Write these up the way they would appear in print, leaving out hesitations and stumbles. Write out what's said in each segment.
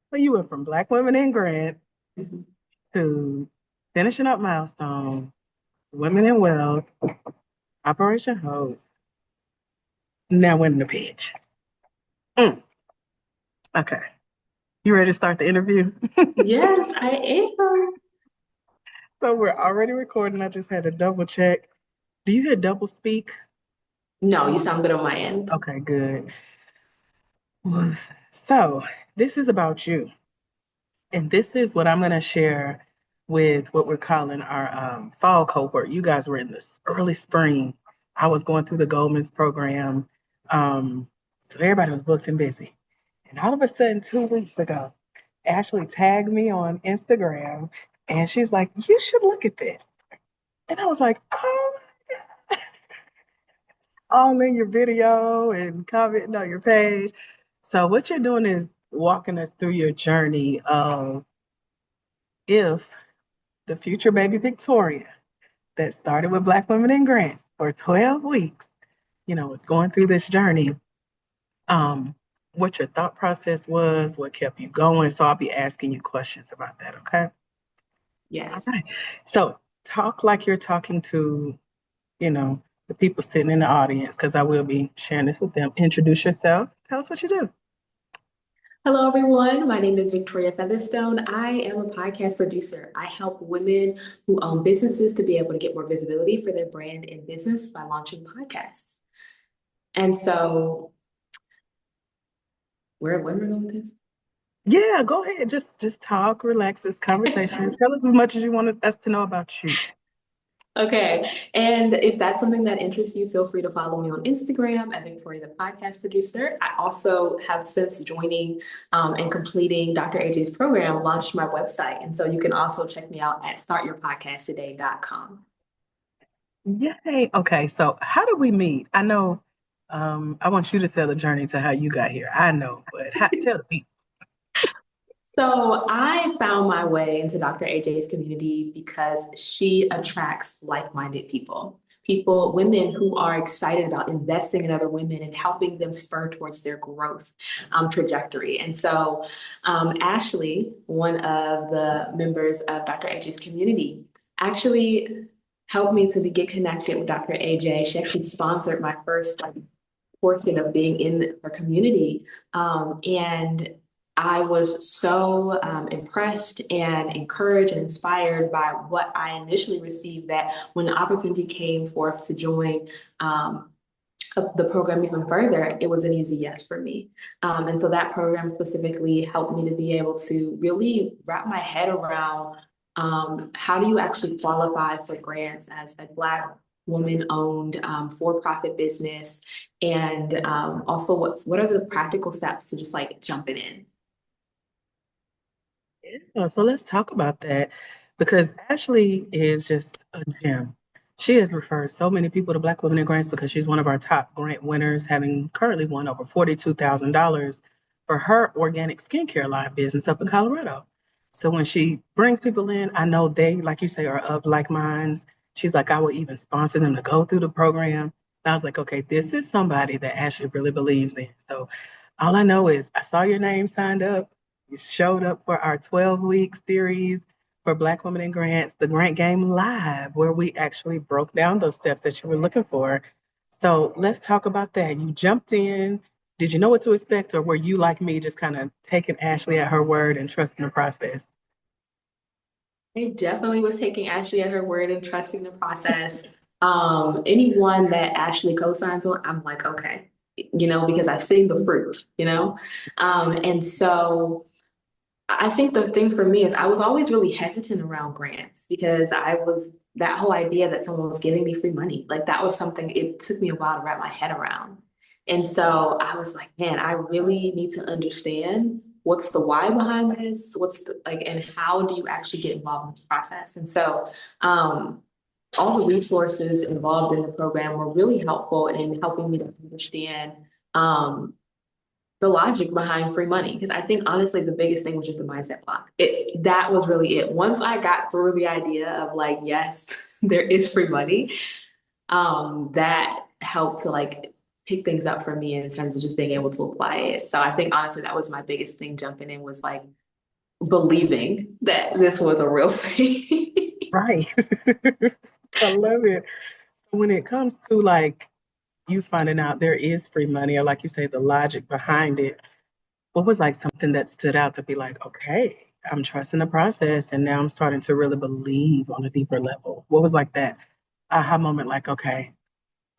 So you went from Black Women in Grant Mhm. to finishing up Milestone, Women in Wealth, Operation Hope, now winning the pitch. Mm, okay. You ready to start the interview? Yes, I am. So we're already recording. I just had to double check. Do you hear double speak? No, you sound good on my end. Okay, good. Whoops. So this is about you. And this is what I'm going to share with what we're calling our fall cohort. You guys were in this early spring. I was going through the Goldman's program. So everybody was booked and busy. And all of a sudden, 2 weeks ago, Ashley tagged me on Instagram and she's like, you should look at this. And I was like, oh, all in your video and commenting on your page. So what you're doing is walking us through your journey of if the future baby Victoria that started with Black Women in Grants for 12 weeks, was going through this journey, um, what your thought process was, what kept you going. So I'll be asking you questions about that, okay? All Yes. right. So talk like you're talking to, the people sitting in the audience, because I will be sharing this with them. Introduce yourself. Tell us what you do. Hello, everyone. My name is Victoria Featherstone. I am a podcast producer. I help women who own businesses to be able to get more visibility for their brand and business by launching podcasts. And so, where am I going with this? Yeah, go ahead. Just talk, relax this conversation. Tell us as much as you want us to know about you. Okay. And if that's something that interests you, feel free to follow me on Instagram at Victoria, the podcast producer. I also have since joining and completing Dr. AJ's program, launched my website. And so you can also check me out at startyourpodcasttoday.com. Yay. Okay, so how did we meet? I know I want you to tell the journey to how you got here. I know, but tell the people. So I found my way into Dr. AJ's community because she attracts like-minded people. People, women who are excited about investing in other women and helping them spur towards their growth trajectory. And so, Ashley, one of the members of Dr. AJ's community, actually helped me to get connected with Dr. AJ. She actually sponsored my first portion of being in her community. And I was so impressed and encouraged and inspired by what I initially received that when the opportunity came forth to join the program even further, it was an easy yes for me. And so that program specifically helped me to be able to really wrap my head around how do you actually qualify for grants as a Black woman-owned for-profit business, and also what are the practical steps to just like jumping in. Yeah, so let's talk about that because Ashley is just a gem. She has referred so many people to Black Women in Grants because she's one of our top grant winners, having currently won over $42,000 for her organic skincare line business up in Colorado. So when she brings people in, I know they, like you say, are of like minds. She's like, I will even sponsor them to go through the program. And I was like, okay, this is somebody that Ashley really believes in. So all I know is I saw your name signed up. You showed up for our 12-week series for Black Women in Grants, the Grant Game Live, where we actually broke down those steps that you were looking for. So let's talk about that. You jumped in. Did you know what to expect, or were you like me, just kind of taking Ashley at her word and trusting the process? I definitely was taking Ashley at her word and trusting the process. Anyone that Ashley co-signs on, I'm like, okay, because I've seen the fruit. And so I think the thing for me is I was always really hesitant around grants because I was that whole idea that someone was giving me free money. Like that was something it took me a while to wrap my head around. And so I was like, man, I really need to understand what's the why behind this, what's the like, and how do you actually get involved in this process? And so all the resources involved in the program were really helpful in helping me to understand um, the logic behind free money. Because I think honestly, the biggest thing was just the mindset block. That was really it. Once I got through the idea of like, yes, there is free money, that helped to like pick things up for me in terms of just being able to apply it. So I think honestly that was my biggest thing jumping in was like believing that this was a real thing. Right. I love it. When it comes to like you finding out there is free money, or like you say, the logic behind it, what was like something that stood out to be like, okay, I'm trusting the process and now I'm starting to really believe on a deeper level? What was like that aha moment, like, okay,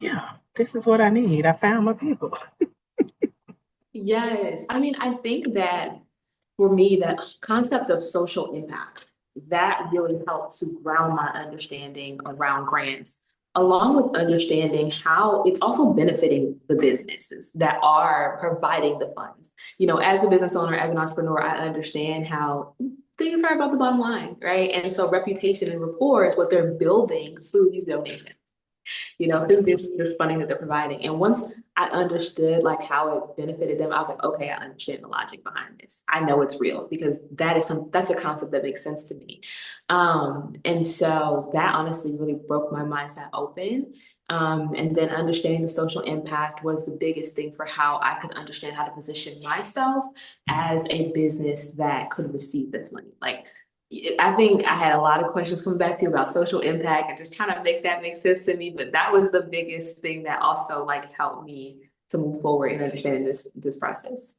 yeah, this is what I need. I found my people. Yes. I mean, I think that for me, that concept of social impact, that really helped to ground my understanding around grants, along with understanding how it's also benefiting the businesses that are providing the funds. You know, as a business owner, as an entrepreneur, I understand how things are about the bottom line, right? And so reputation and rapport is what they're building through these donations, you know, through this funding that they're providing. And once I understood like how it benefited them, I was like, okay, I understand the logic behind this. I know it's real because that's a concept that makes sense to me. And so that honestly really broke my mindset open. And then understanding the social impact was the biggest thing for how I could understand how to position myself as a business that could receive this money. Like I think I had a lot of questions coming back to you about social impact and just trying to make that make sense to me. But that was the biggest thing that also like helped me to move forward in understanding this process.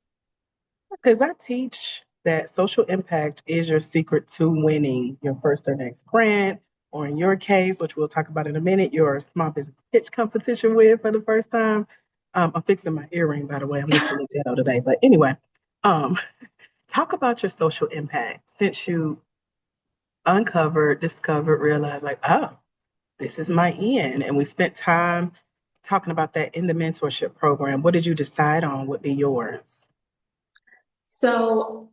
Because I teach that social impact is your secret to winning your first or next grant, or in your case, which we'll talk about in a minute, your small business pitch competition win for the first time. I'm fixing my earring, by the way. I'm just a little ghetto today. But anyway, um, talk about your social impact since you uncovered, discovered, realized, like, oh, this is my end. And we spent time talking about that in the mentorship program. What did you decide on would be yours? So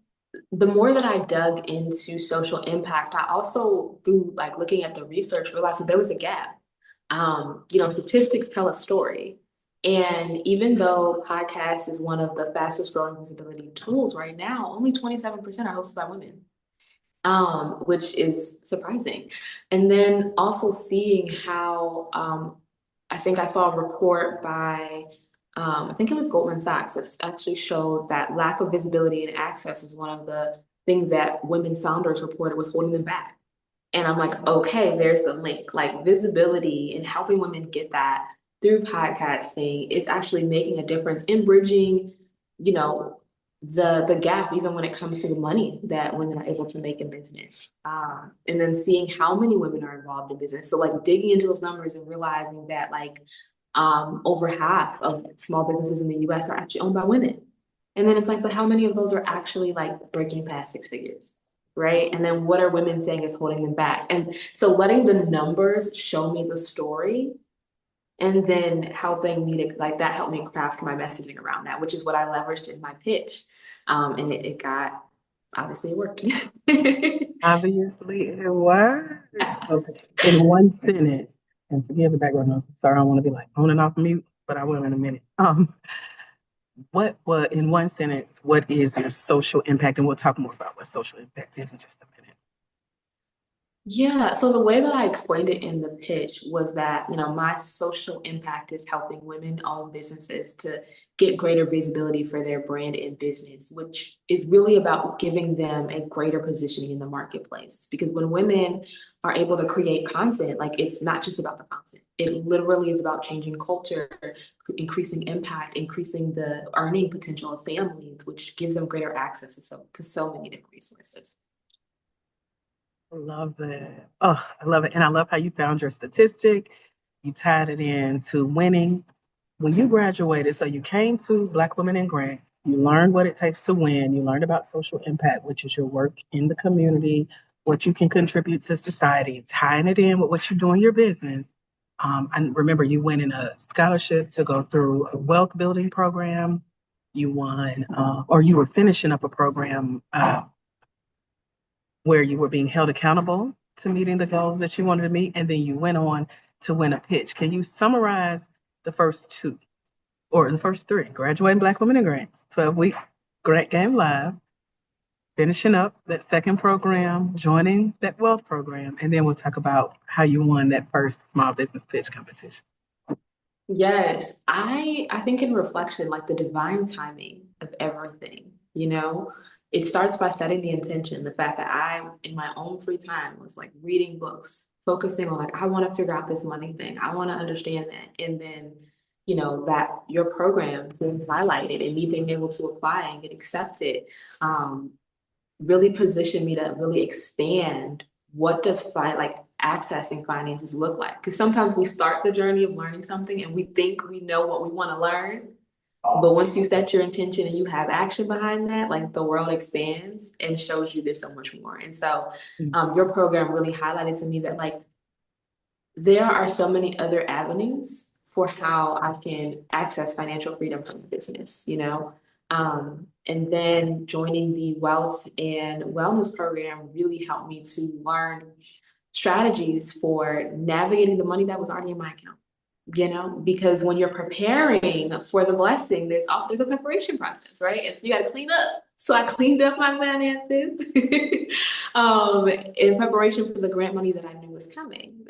the more that I dug into social impact, I also, through like looking at the research, realized that there was a gap. You know, statistics tell a story. And even though podcast is one of the fastest growing visibility tools right now, only 27% are hosted by women, which is surprising. And then also seeing how I think I saw a report by, I think it was Goldman Sachs that actually showed that lack of visibility and access was one of the things that women founders reported was holding them back. And I'm like, okay, there's the link. Like visibility and helping women get that through podcasting is actually making a difference in bridging, you know, the gap even when it comes to the money that women are able to make in business. And then seeing how many women are involved in business. So like digging into those numbers and realizing that like over half of small businesses in the US are actually owned by women. And then it's like, but how many of those are actually like breaking past six figures? Right. And then what are women saying is holding them back? And so letting the numbers show me the story and then helping me to like that helped me craft my messaging around that, which is what I leveraged in my pitch. And it got obviously it worked. Obviously, it works. Okay. In one sentence, and forgive the background noise. Sorry, I don't want to be like on and off mute, but I will in a minute. What in one sentence, what is your social impact? And we'll talk more about what social impact is in just a minute. Yeah, so the way that I explained it in the pitch was that, you know, my social impact is helping women-owned businesses to get greater visibility for their brand and business, which is really about giving them a greater positioning in the marketplace. Because when women are able to create content, like it's not just about the content. It literally is about changing culture, increasing impact, increasing the earning potential of families, which gives them greater access to so many different resources. I love that. Oh, I love it. And I love how you found your statistic. You tied it in to winning. When you graduated, so you came to Black Women in Grants, you learned what it takes to win, you learned about social impact, which is your work in the community, what you can contribute to society, tying it in with what you do in your business. I remember you winning a scholarship to go through a wealth building program. You won, or you were finishing up a program where you were being held accountable to meeting the goals that you wanted to meet, and then you went on to win a pitch. Can you summarize the first two or the first three? Graduating Black Women in Grants, 12-week grant game live, finishing up that second program, joining that wealth program, and then we'll talk about how you won that first small business pitch competition. Yes, I think in reflection, like the divine timing of everything, it starts by setting the intention, the fact that I, in my own free time, was like reading books, focusing on like, I want to figure out this money thing. I want to understand that. And then, that your program being highlighted and me being able to apply and get accepted, um, really positioned me to really expand what does like accessing finances look like, because sometimes we start the journey of learning something and we think we know what we want to learn, but once you set your intention and you have action behind that, like the world expands and shows you there's so much more. And so your program really highlighted to me that like there are so many other avenues for how I can access financial freedom from business, and then joining the wealth and wellness program really helped me to learn strategies for navigating the money that was already in my account. Because when you're preparing for the blessing, there's a preparation process, right? And so you got to clean up. So I cleaned up my finances in preparation for the grant money that I knew was coming.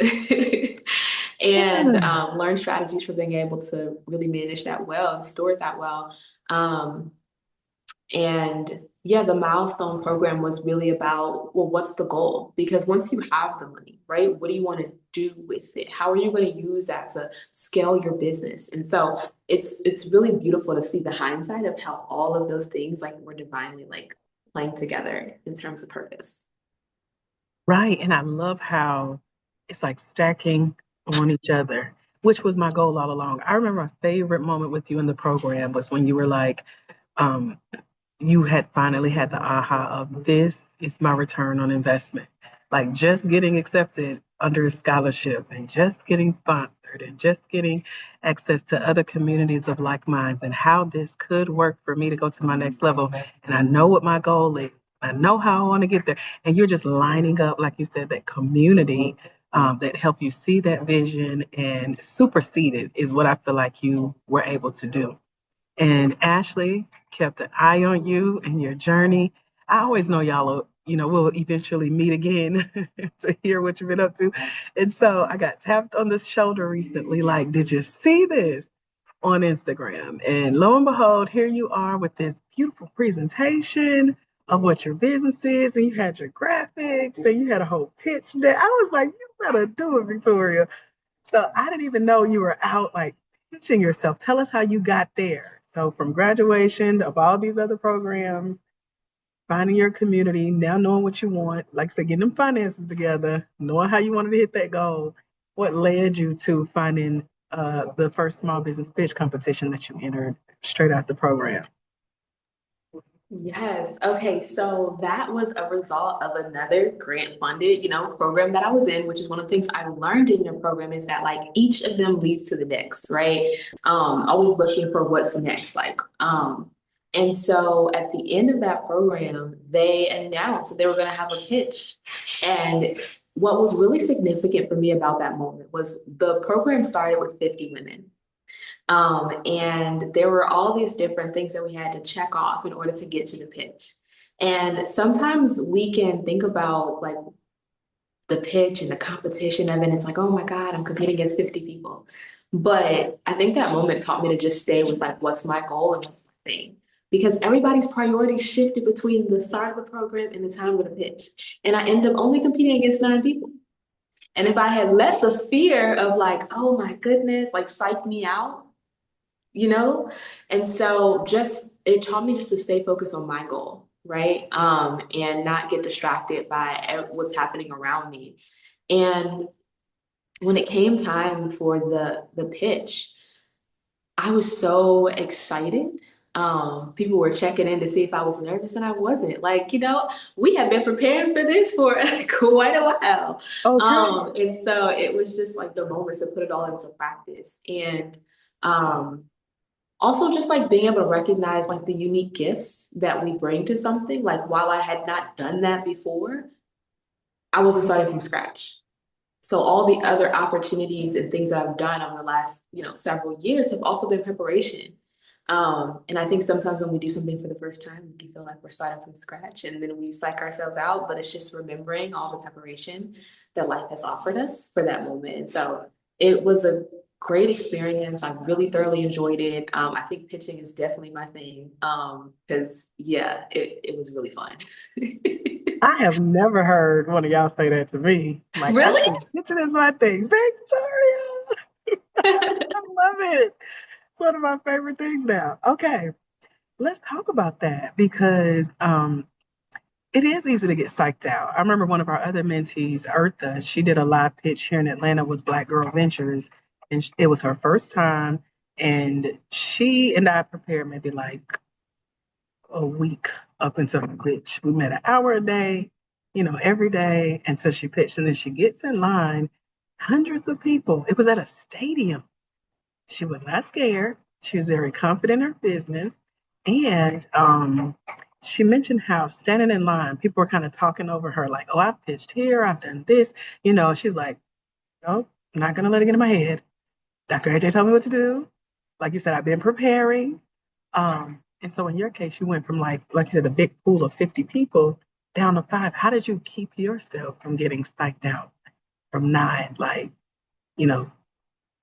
And Yeah. learn strategies for being able to really manage that well and store it that well. Um, and yeah, the milestone program was really about, well, what's the goal? Because once you have the money, right, what do you want to do with it? How are you going to use that to scale your business? And so it's really beautiful to see the hindsight of how all of those things like were divinely like playing together in terms of purpose. Right. And I love how it's like stacking on each other, which was my goal all along. I remember my favorite moment with you in the program was when you were like, um, you had finally had the aha of this is my return on investment. Like just getting accepted under a scholarship and just getting sponsored and just getting access to other communities of like minds and how this could work for me to go to my next level. And I know what my goal is. I know how I want to get there. And you're just lining up, like you said, that community that help you see that vision and supersede it is what I feel like you were able to do. And Ashley kept an eye on you and your journey. I always know y'all will, will eventually meet again to hear what you've been up to. And so I got tapped on the shoulder recently, like, did you see this on Instagram? And lo and behold, here you are with this beautiful presentation of what your business is, and you had your graphics and you had a whole pitch deck. I was like, you better do it, Victoria. So I didn't even know you were out like pitching yourself. Tell us how you got there. So from graduation of all these other programs, finding your community, now knowing what you want, like I said, getting them finances together, knowing how you wanted to hit that goal. What led you to finding the first small business pitch competition that you entered straight out the program? Yes. Okay. So that was a result of another grant funded, program that I was in, which is one of the things I learned in your program is that like each of them leads to the next, right? Always looking for what's next. And so at the end of that program, they announced that they were going to have a pitch. And what was really significant for me about that moment was the program started with 50 women. And there were all these different things that we had to check off in order to get to the pitch. And sometimes we can think about like the pitch and the competition of it. It's like, oh my God, I'm competing against 50 people. But I think that moment taught me to just stay with like, what's my goal and what's my thing? Because everybody's priorities shifted between the start of the program and the time of the pitch. And I ended up only competing against 9 people. And if I had let the fear of like, oh my goodness, like psych me out, you know? And so just it taught me just to stay focused on my goal, right? And not get distracted by what's happening around me. And when it came time for the pitch, I was so excited. People were checking in to see if I was nervous, and I wasn't. Like, we have been preparing for this for quite a while. Okay. And so it was just like the moment to put it all into practice. And um, also just like being able to recognize like the unique gifts that we bring to something. Like while I had not done that before, I wasn't starting from scratch. So all the other opportunities and things that I've done over the last, several years have also been preparation. And I think sometimes when we do something for the first time, we can feel like we're starting from scratch and then we psych ourselves out, but it's just remembering all the preparation that life has offered us for that moment. And so it was a great experience. I really thoroughly enjoyed it. I think pitching is definitely my thing. Because yeah, it was really fun. I have never heard one of y'all say that to me. Like, Really? actually, kitchen is my thing. Victoria, I love it. It's one of my favorite things now. Okay, let's talk about that because it is easy to get psyched out. I remember one of our other mentees, Eartha, she did a live pitch here in Atlanta with Black Girl Ventures, and it was her first time. And she and I prepared maybe like a week up until the pitch. We met an hour a day, every day until she pitched. And then she gets in line, hundreds of people. It was at a stadium. She was not scared. She was very confident in her business. And she mentioned how standing in line, people were kind of talking over her, like, oh, I've pitched here, I've done this. She's like, no, I'm not going to let it get in my head. Dr. AJ told me what to do. Like you said, I've been preparing. And so in your case, you went from like you said, the big pool of 50 people down to five. How did you keep yourself from getting psyched out from nine? Like, you know,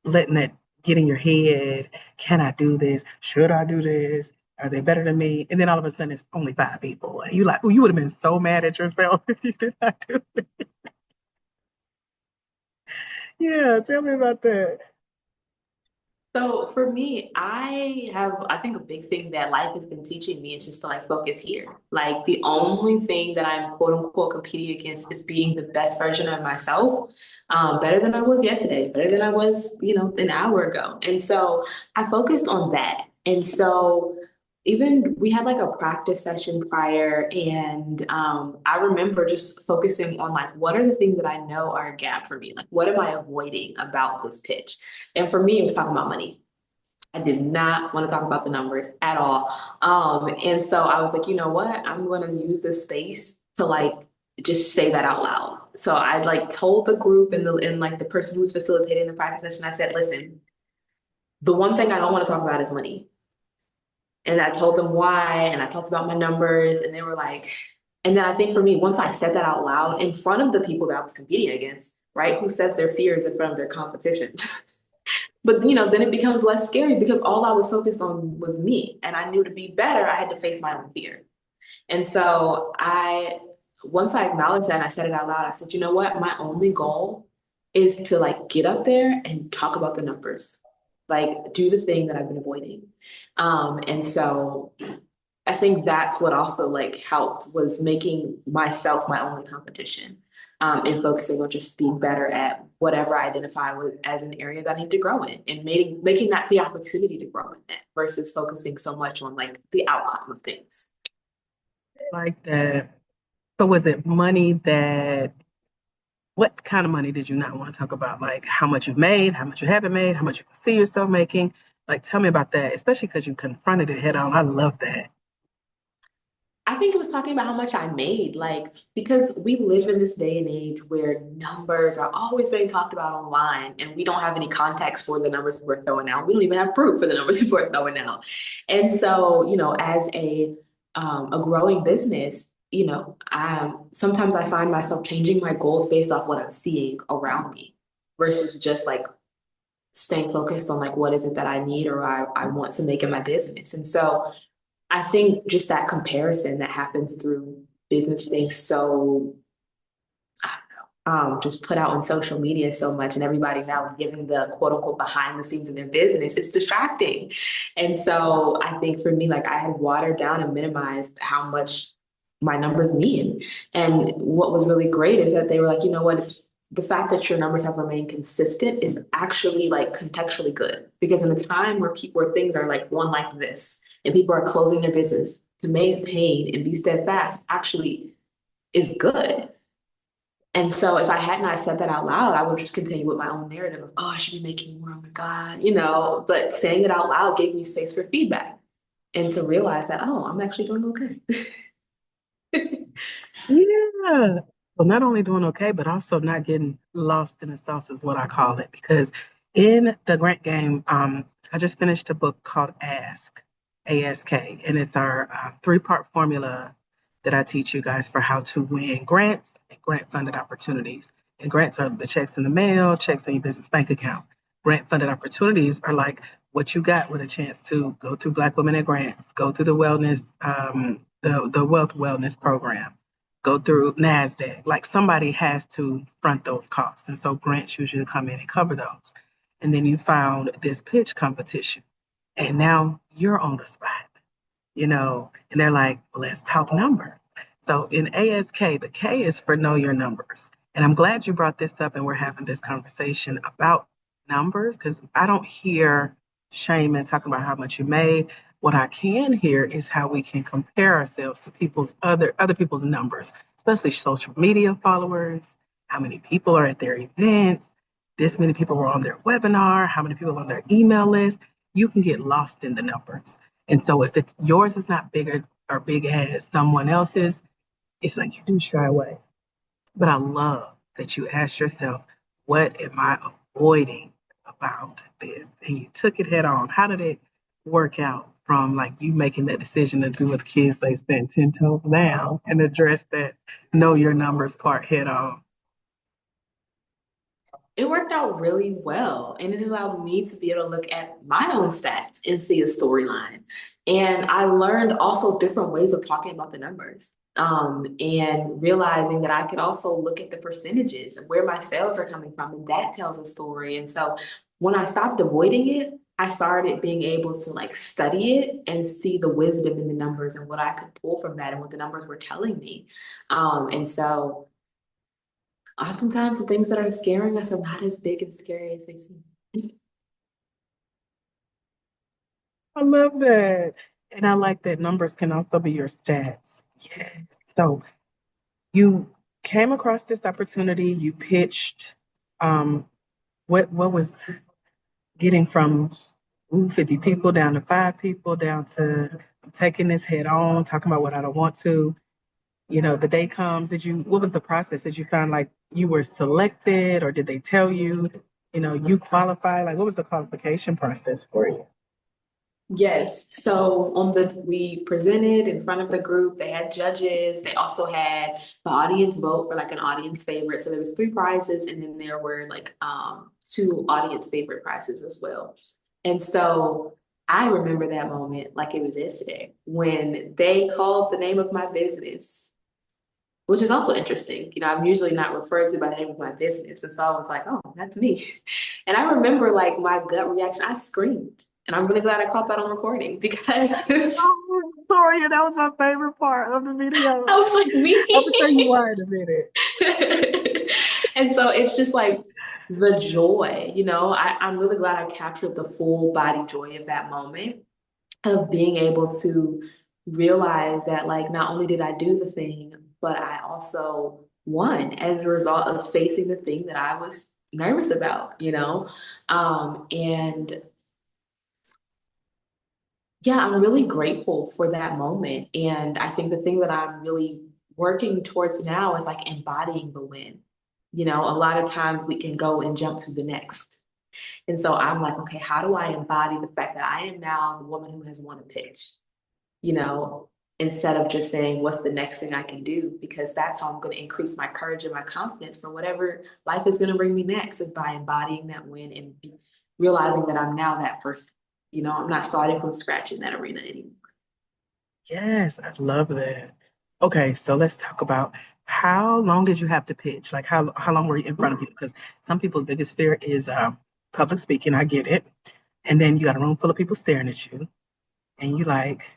letting that get in your head. Can I do this? Should I do this? Are they better than me? And then all of a sudden it's only five people. And you like, oh, you would have been so mad at yourself if you did not do it. Yeah, tell me about that. So for me, I think a big thing that life has been teaching me is just to like focus here. Like the only thing that I'm quote unquote competing against is being the best version of myself, better than I was yesterday, better than I was, an hour ago. And so I focused on that. And so even we had like a practice session prior, and I remember just focusing on like what are the things that I know are a gap for me? Like what am I avoiding about this pitch? And for me, it was talking about money. I did not want to talk about the numbers at all. And so I was like, you know what? I'm going to use this space to like just say that out loud. So I like told the group and like the person who was facilitating the practice session, I said, listen, the one thing I don't want to talk about is money. And I told them why, and I talked about my numbers, and they were like, and then I think for me, once I said that out loud in front of the people that I was competing against, right? Who says their fears in front of their competition? But then it becomes less scary because all I was focused on was me. And I knew to be better, I had to face my own fear. And so once I acknowledged that and I said it out loud, I said, you know what? My only goal is to like get up there and talk about the numbers, like do the thing that I've been avoiding. And so I think that's what also like helped was making myself my only competition, and focusing on just being better at whatever I identify with as an area that I need to grow in and making that the opportunity to grow in it versus focusing so much on like the outcome of things. Like that. So was it money that, what kind of money did you not want to talk about? Like how much you've made, how much you haven't made, how much you can see yourself making? Like tell me about that, especially because you confronted it head on. I love that. I think it was talking about how much I made, like, because we live in this day and age where numbers are always being talked about online, and we don't have any context for the numbers we're throwing out. We don't even have proof for the numbers we're throwing out. And so, as a growing business, sometimes I find myself changing my goals based off what I'm seeing around me versus just like staying focused on like what is it that I need or I want to make in my business. And so I think just that comparison that happens through business things so just put out on social media so much, and everybody now is giving the quote unquote behind the scenes of their business. It's distracting. And so I think for me, like I had watered down and minimized how much my numbers mean. And what was really great is that they were like, you know what, it's the fact that your numbers have remained consistent is actually like contextually good because in a time where things are like one like this and people are closing their business to maintain and be steadfast actually is good. And so if I had not said that out loud, I would just continue with my own narrative of, oh, I should be making more. Oh my God, But saying it out loud gave me space for feedback and to realize that, oh, I'm actually doing okay. Yeah. Well, not only doing okay, but also not getting lost in the sauce is what I call it. Because in the grant game, I just finished a book called Ask, ASK, and it's our three-part formula that I teach you guys for how to win grants and grant funded opportunities. And grants are the checks in the mail, checks in your business bank account. grant funded opportunities are like what you got with a chance to go through Black Women at Grants, go through the wellness, the wealth wellness program, go through NASDAQ. Like somebody has to front those costs. And so grants usually come in and cover those. And then you found this pitch competition. And now you're on the spot, and they're like, let's talk numbers. So in ASK, the K is for know your numbers. And I'm glad you brought this up and we're having this conversation about numbers because I don't hear shame in talking about how much you made. What I can hear is how we can compare ourselves to people's other people's numbers, especially social media followers, how many people are at their events, this many people were on their webinar, how many people are on their email list. You can get lost in the numbers. And so if it's yours is not bigger or big as someone else's, it's like you do shy away. But I love that you asked yourself, what am I avoiding about this? And you took it head on. How did it work out from like you making that decision to do what kids they stand 10 toes down and address that know your numbers part head on? It worked out really well, and it allowed me to be able to look at my own stats and see a storyline. And I learned also different ways of talking about the numbers, and realizing that I could also look at the percentages and where my sales are coming from, and that tells a story. And so when I stopped avoiding it, I started being able to like study it and see the wisdom in the numbers and what I could pull from that and what the numbers were telling me. And so oftentimes the things that are scaring us are not as big and scary as they seem. I love that. And I like that numbers can also be your stats. Yes. So you came across this opportunity, you pitched. What was getting from 50 people down to 5 people down to I'm taking this head on, talking about what I don't want to. The day comes, what was the process? Did you find like you were selected or did they tell you, you qualify? Like what was the qualification process for you? Yes. So we presented in front of the group. They had judges. They also had the audience vote for like an audience favorite. So there was three prizes, and then there were like two audience favorite prizes as well. And so I remember that moment like it was yesterday when they called the name of my business, which is also interesting. I'm usually not referred to by the name of my business. And so I was like, oh, that's me. And I remember like my gut reaction, I screamed. And I'm really glad I caught that on recording because Oh, Victoria, that was my favorite part of the video. I was like, me. I'm gonna tell you why in a minute. And so it's just like the joy, I'm really glad I captured the full body joy of that moment of being able to realize that like not only did I do the thing, but I also won as a result of facing the thing that I was nervous about. And yeah, I'm really grateful for that moment. And I think the thing that I'm really working towards now is like embodying the win. A lot of times we can go and jump to the next. And so I'm like, okay, how do I embody the fact that I am now the woman who has won a pitch? you know, instead of just saying, what's the next thing I can do? Because that's how I'm going to increase my courage and my confidence for whatever life is going to bring me next, is by embodying that win and realizing that I'm now that person. I'm not starting from scratch in that arena anymore. Yes, I love that. Okay, so let's talk about how long did you have to pitch? Like how long were you in front of people? Because some people's biggest fear is public speaking. I get it. And then you got a room full of people staring at you, and you like,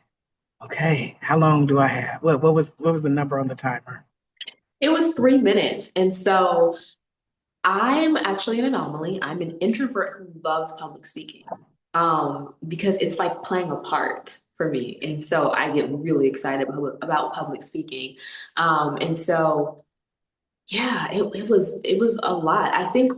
okay, how long do I have? What was the number on the timer? It was 3 minutes. And so I'm actually an anomaly. I'm an introvert who loves public speaking, because it's like playing a part for me. And so I get really excited about public speaking. And so, yeah, it was a lot. I think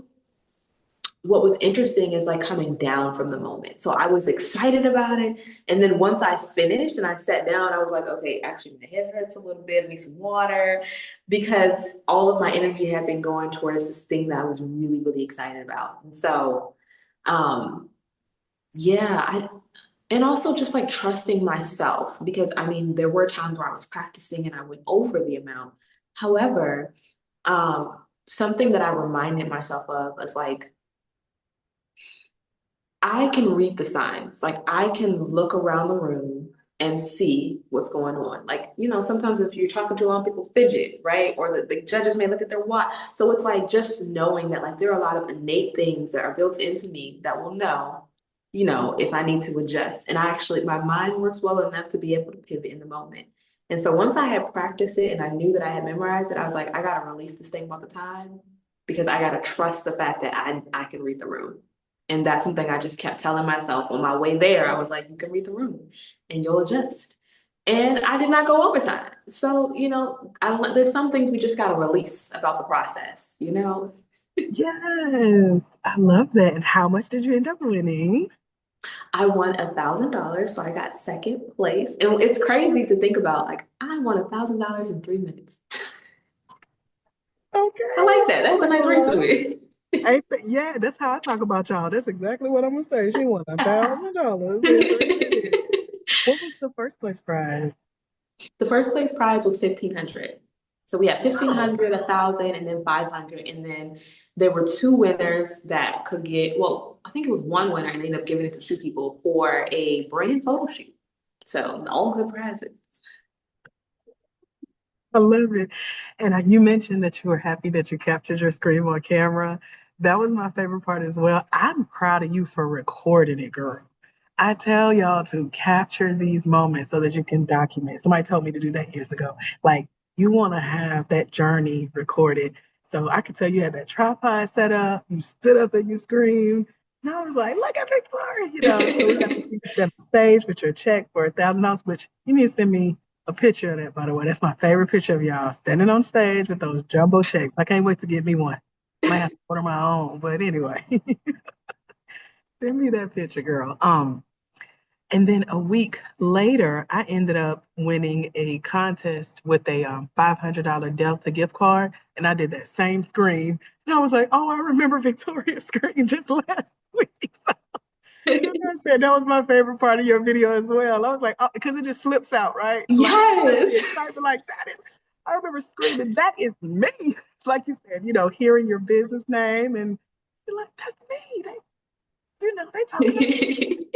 what was interesting is like coming down from the moment. So I was excited about it. And then once I finished and I sat down, I was like, okay, actually, my head hurts a little bit. I need some water, because all of my energy had been going towards this thing that I was really, really excited about. And so, um, yeah, and also just like trusting myself, because I mean, there were times where I was practicing and I went over the amount. However, something that I reminded myself of was like, I can read the signs. Like I can look around the room and see what's going on. Like, sometimes if you're talking to a lot of people fidget, right? Or the judges may look at their watch. So it's like just knowing that like there are a lot of innate things that are built into me that will know, if I need to adjust. And I actually my mind works well enough to be able to pivot in the moment. And so once I had practiced it and I knew that I had memorized it, I was like, I gotta release this thing about the time because I gotta trust the fact that I can read the room. And that's something I just kept telling myself on my way there. I was like, you can read the room and you'll adjust. And I did not go overtime. So, there's some things we just got to release about the process. Yes, I love that. And how much did you end up winning? I won $1,000, so I got second place. And it's crazy to think about, like, I won $1,000 in 3 minutes. I Okay, like that. That's a I'm not nice gonna ring to lie. me. Yeah, that's how I talk about y'all. That's exactly what I'm gonna say. She won $1,000 in 3 minutes. What was the first place prize? The first place prize was 1,500. So we had Wow. 1,500, 1,000, and then 500. And then there were two winners that could get, well, I think it was one winner and they ended up giving it to two people for a brand photo shoot. So all good prizes. I love it. And you mentioned that you were happy that you captured your scream on camera. That was my favorite part as well. I'm proud of you for recording it, girl. I tell y'all to capture these moments so that you can document. Somebody told me to do that years ago. Like, you want to have that journey recorded. So I could tell you had that tripod set up, you stood up and you screamed. And I was like, look at Victoria. So we got to see you stand on stage with your check for $1,000, which you need to send me a picture of that, by the way. That's my favorite picture of y'all standing on stage with those jumbo checks. I can't wait to get me one. Might have to order my own, but anyway, send me that picture, girl. And then a week later, I ended up winning a contest with a $500 Delta gift card, and I did that same scream. And I was like, "Oh, I remember Victoria's scream just last week." That's what I said. That was my favorite part of your video as well. I was like, oh, because it just slips out, right? Like just the Yes. excitement, like that is. I remember screaming, "That is me!" Like you said, hearing your business name and you're like, "That's me." They talking about me.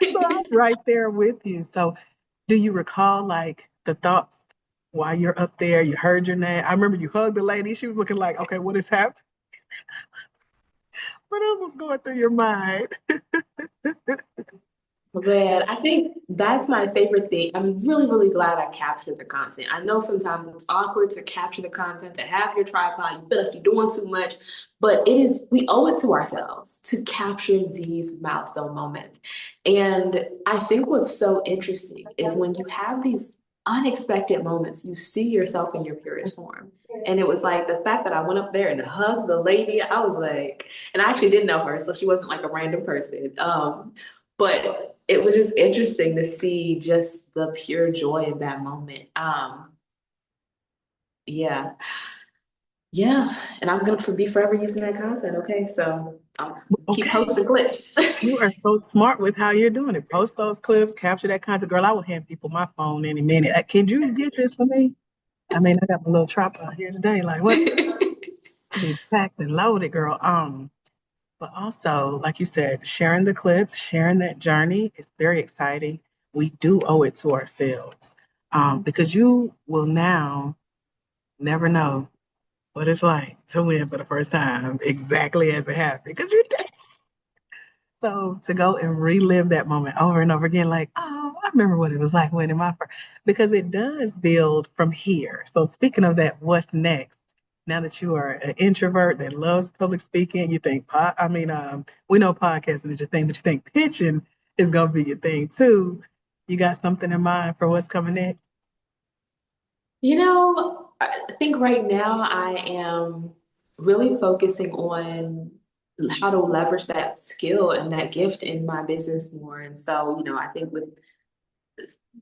So I'm right there with you. So, do you recall like the thoughts while you're up there? You heard your name. I remember you hugged the lady. She was looking like, "Okay, what is happening?" What else was going through your mind? Man, I think that's my favorite thing. I'm really, really glad I captured the content. I know sometimes it's awkward to capture the content, to have your tripod, you feel like you're doing too much, but we owe it to ourselves to capture these milestone moments. And I think what's so interesting is when you have these unexpected moments, you see yourself in your purest form. And it was like the fact that I went up there and hugged the lady, I was like, and I actually didn't know her, so she wasn't like a random person. But it was just interesting to see just the pure joy of that moment. Yeah, yeah, and I'm gonna be forever using that content. Okay, so I'll keep Okay. posting clips. You are so smart with how you're doing it. Post those clips, capture that content. Girl, I will hand people my phone any minute. Can you get this for me? I mean, I got my little tripod here today. Like, what? I be packed and loaded, girl. But also, like you said, sharing the clips, sharing that journey is very exciting. We do owe it to ourselves. Because you will now never know what it's like to win for the first time exactly as it happened. Because you did. So to go and relive that moment over and over again, like, oh, I remember what it was like winning my first, because it does build from here. So speaking of that, what's next? Now that you are an introvert that loves public speaking, you think, we know podcasting is your thing, but you think pitching is gonna be your thing too. You got something in mind for what's coming next? I think right now I am really focusing on how to leverage that skill and that gift in my business more. And so, I think with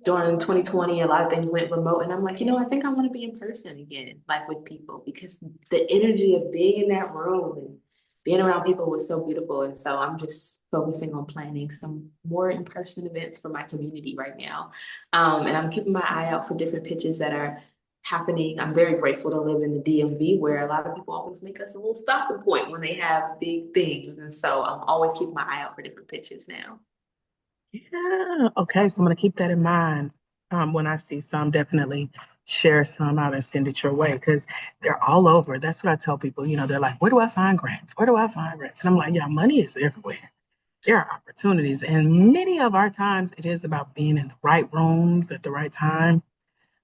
during 2020, a lot of things went remote. And I'm like, I think I want to be in person again, like with people, because the energy of being in that room and being around people was so beautiful. And so I'm just focusing on planning some more in-person events for my community right now. And I'm keeping my eye out for different pitches that are happening. I'm very grateful to live in the DMV where a lot of people always make us a little stopping point when they have big things. And so I'm always keeping my eye out for different pitches now. Yeah. Okay. So I'm going to keep that in mind. When I see some, definitely share some out and send it your way because they're all over. That's what I tell people. They're like, where do I find grants? Where do I find grants? And I'm like, yeah, money is everywhere. There are opportunities. And many of our times, it is about being in the right rooms at the right time,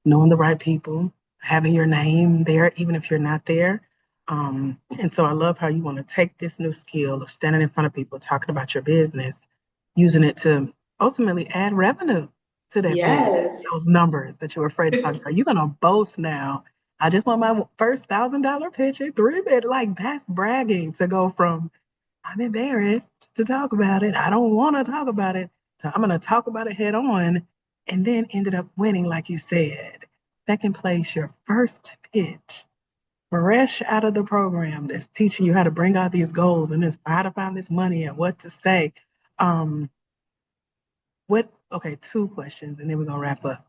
knowing the right people, having your name there, even if you're not there. And so I love how you want to take this new skill of standing in front of people, talking about your business, using it to ultimately add revenue to that business, those Yes. numbers that you were afraid to talk about. You're going to boast now. I just want my first $1,000 picture, 3 bit. Like that's bragging to go from I'm embarrassed to talk about it. I don't want to talk about it. So I'm going to talk about it head on. And then ended up winning, like you said. Second place, your first pitch, fresh out of the program that's teaching you how to bring out these goals and this, how to find this money and what to say. Um, okay, two questions, and then we're going to wrap up.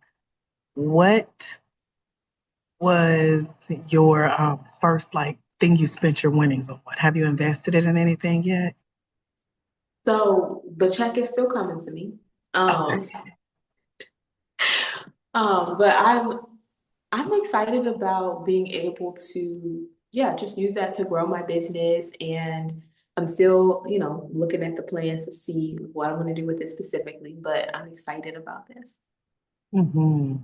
What was your first like thing you spent your winnings on? What have you invested it in anything yet? So the check is still coming to me. Okay. Um, but I'm excited about being able to, yeah, just use that to grow my business. And I'm still, looking at the plans to see what I'm going to do with it specifically, but I'm excited about this. hmm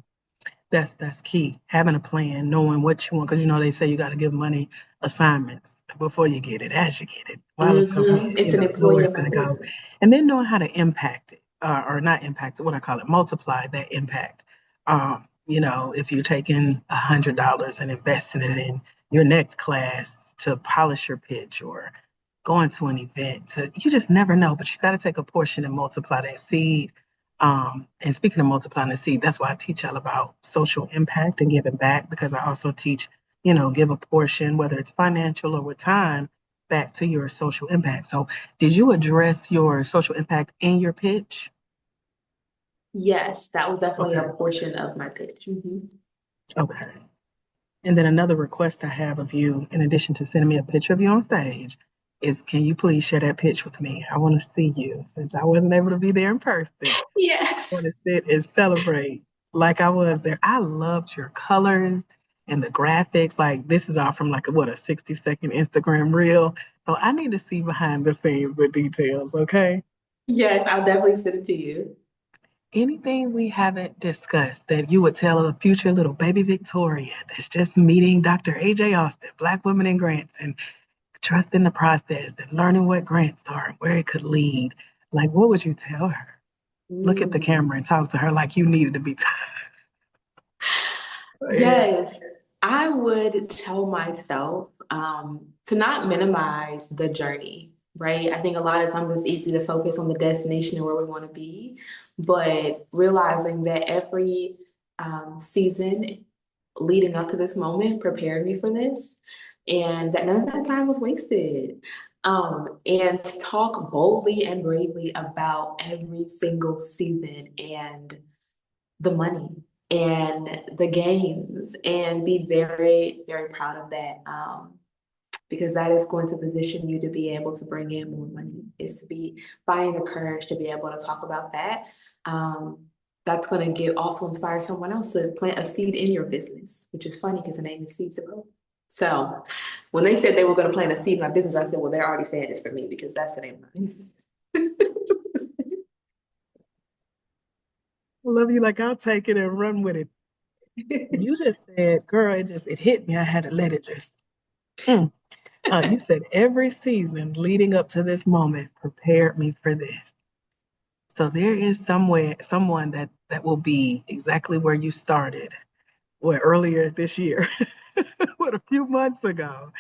That's key. Having a plan, knowing what you want, because they say you got to give money assignments before you get it, as you get it, while it's coming It's in, an know where employee it's of my going to go, business. and then knowing how to impact it, or not impact it, what I call it, multiply that impact. If you're taking $100 and investing it in your next class to polish your pitch or going to an event, you just never know, but you got to take a portion and multiply that seed. And speaking of multiplying the seed, that's why I teach all about social impact and giving back because I also teach, give a portion, whether it's financial or with time, back to your social impact. So, did you address your social impact in your pitch? Yes, that was definitely Okay. a portion of my pitch. Okay. And then another request I have of you, in addition to sending me a picture of you on stage, is can you please share that pitch with me? I want to see you since I wasn't able to be there in person. Yes. Want to sit and celebrate like I was there. I loved your colors and the graphics. Like this is all from like a 60-second Instagram reel. So I need to see behind the scenes the details, okay? Yes, I'll definitely send it to you. Anything we haven't discussed that you would tell a future little baby Victoria that's just meeting Dr. AJ Austin, Black Women in Grants, and trusting the process and learning what grants are and where it could lead. Like, what would you tell her? Look at the Mm. camera and talk to her like you needed to be. Yes, I would tell myself to not minimize the journey, right? I think a lot of times it's easy to focus on the destination and where we want to be, but realizing that every season leading up to this moment prepared me for this, and that none of that time was wasted. And to talk boldly and bravely about every single season and the money and the gains and be very, very proud of that. Because that is going to position you to be able to bring in more money, is to be finding the courage to be able to talk about that. Um, that's going to give also inspire someone else to plant a seed in your business, which is funny because the name is Seeds of Hope. So when they said they were going to plant a seed in my business, I said, well, they're already saying this for me because that's the name of my business. I love you like I'll take it and run with it. You just said, girl, it hit me. I had to let it just. Mm. You said every season leading up to this moment prepared me for this. So there is someone that will be exactly where you started, or earlier this year, what a few months ago.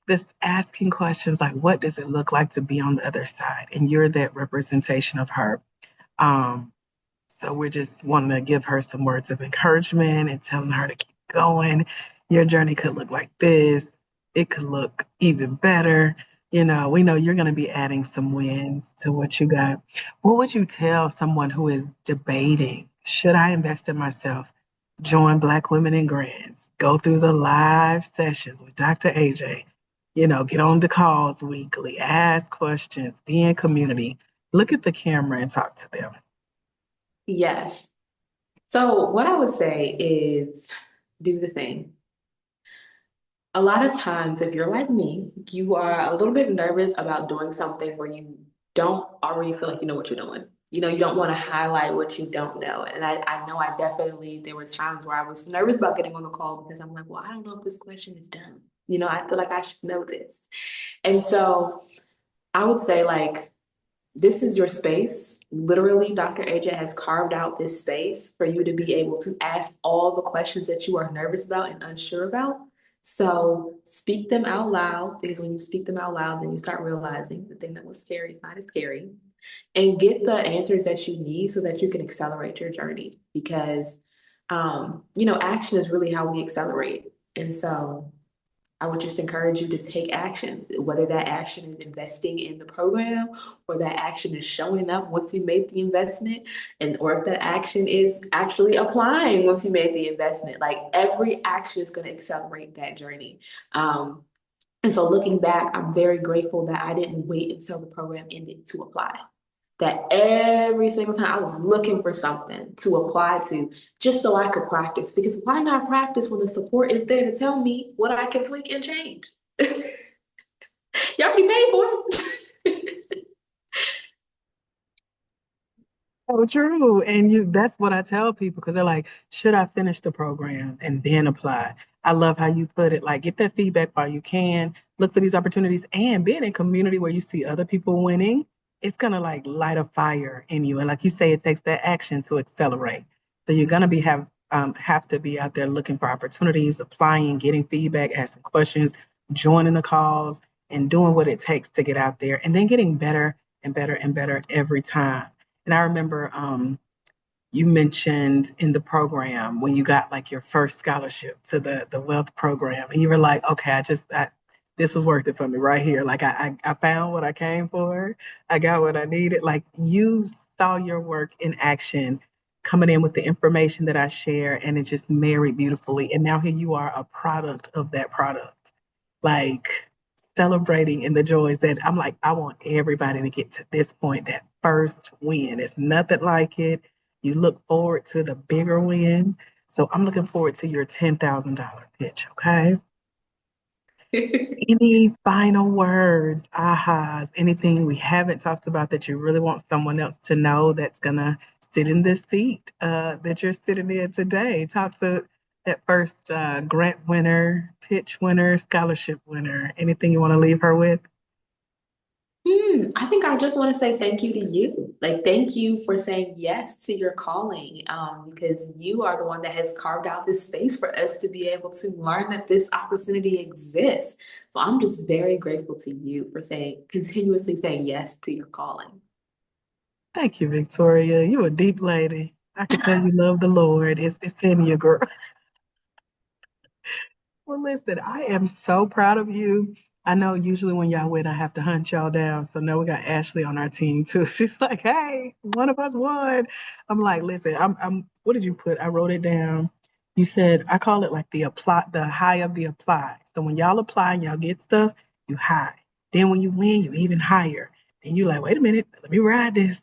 That's asking questions like, what does it look like to be on the other side? And you're that representation of her. Um, So we're just wanting to give her some words of encouragement and telling her to keep going. Your journey could look like this. It could look even better. We know you're going to be adding some wins to what you got. What would you tell someone who is debating? Should I invest in myself? join Black Women in Grants, go through the live sessions with Dr. AJ, get on the calls weekly, ask questions, be in community, look at the camera and talk to them. Yes. So what I would say is do the thing. A lot of times, if you're like me, you are a little bit nervous about doing something where you don't already feel like you know what you're doing. You don't want to highlight what you don't know. And I know I definitely, there were times where I was nervous about getting on the call because I'm like, well, I don't know if this question is done. I feel like I should know this. And so I would say, like, this is your space. Literally, Dr. AJ has carved out this space for you to be able to ask all the questions that you are nervous about and unsure about. So speak them out loud, because when you speak them out loud, then you start realizing the thing that was scary is not as scary. And get the answers that you need so that you can accelerate your journey. Because action is really how we accelerate. And so I would just encourage you to take action, whether that action is investing in the program or that action is showing up once you made the investment, and or if that action is actually applying once you made the investment. Like, every action is going to accelerate that journey. And so looking back, I'm very grateful that I didn't wait until the program ended to apply. That every single time I was looking for something to apply to just so I could practice. Because why not practice when the support is there to tell me what I can tweak and change? Y'all already paid for it. So true. And that's what I tell people because they're like, should I finish the program and then apply? I love how you put it. Like, get that feedback while you can, look for these opportunities, and being in a community where you see other people winning, it's gonna like light a fire in you. And like you say, it takes that action to accelerate. So you're gonna have to be out there looking for opportunities, applying, getting feedback, asking questions, joining the calls, and doing what it takes to get out there, and then getting better and better and better every time. And I remember you mentioned in the program when you got like your first scholarship to the wealth program, and you were like, okay, this was worth it for me right here. Like I found what I came for. I got what I needed. Like you saw your work in action coming in with the information that I share, and it just married beautifully. And now here you are, a product of that product, like celebrating in the joys that I'm like, I want everybody to get to this point, that first win. It's nothing like it. You look forward to the bigger wins. So I'm looking forward to your $10,000 pitch, okay? Any final words, ahas, anything we haven't talked about that you really want someone else to know that's gonna sit in this seat that you're sitting in today? Talk to that first grant winner, pitch winner, scholarship winner. Anything you want to leave her with? I think I just want to say thank you to you. Like, thank you for saying yes to your calling, because you are the one that has carved out this space for us to be able to learn that this opportunity exists. So I'm just very grateful to you for continuously saying yes to your calling. Thank you, Victoria. You a deep lady. I can tell you love the Lord. It's in you, girl. Well, listen, I am so proud of you. I know usually when y'all win, I have to hunt y'all down. So now we got Ashley on our team too. She's like, hey, one of us won. I'm like, listen, what did you put? I wrote it down. You said, I call it like the high of the apply. So when y'all apply and y'all get stuff, you high. Then when you win, you even higher. Then you like, wait a minute, let me ride this.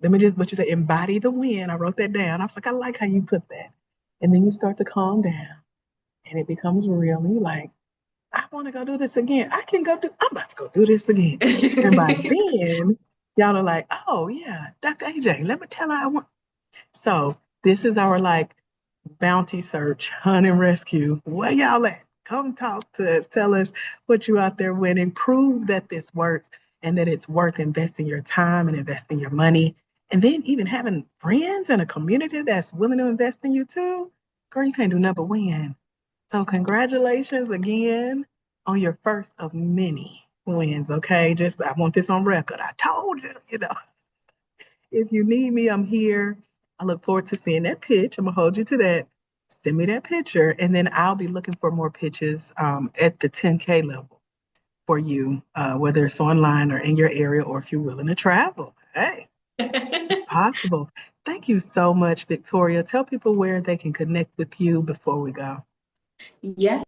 Let me just, what you say, embody the win. I wrote that down. I was like, I like how you put that. And then you start to calm down and it becomes real. And you're like, I want to go do this again. I'm about to go do this again. And by then, y'all are like, oh yeah, Dr. AJ, let me tell her I want. So this is our like bounty search, hunt and rescue. Where y'all at? Come talk to us. Tell us what you out there winning. Prove that this works and that it's worth investing your time and investing your money. And then even having friends and a community that's willing to invest in you too. Girl, you can't do nothing but win. So congratulations again on your first of many wins. Okay, just I want this on record. I told you, if you need me, I'm here. I look forward to seeing that pitch. I'm gonna hold you to that. Send me that picture, and then I'll be looking for more pitches at the 10K level for you, whether it's online or in your area, or if you're willing to travel. Hey, it's possible. Thank you so much, Victoria. Tell people where they can connect with you before we go. Yes,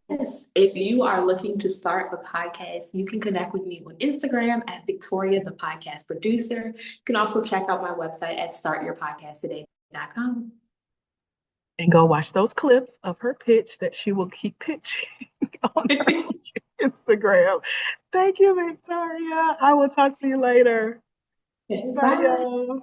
if you are looking to start a podcast, you can connect with me on Instagram at Victoria, the podcast producer. You can also check out my website at startyourpodcasttoday.com. And go watch those clips of her pitch that she will keep pitching on her Instagram. Thank you, Victoria. I will talk to you later. Bye, Bye. y'all.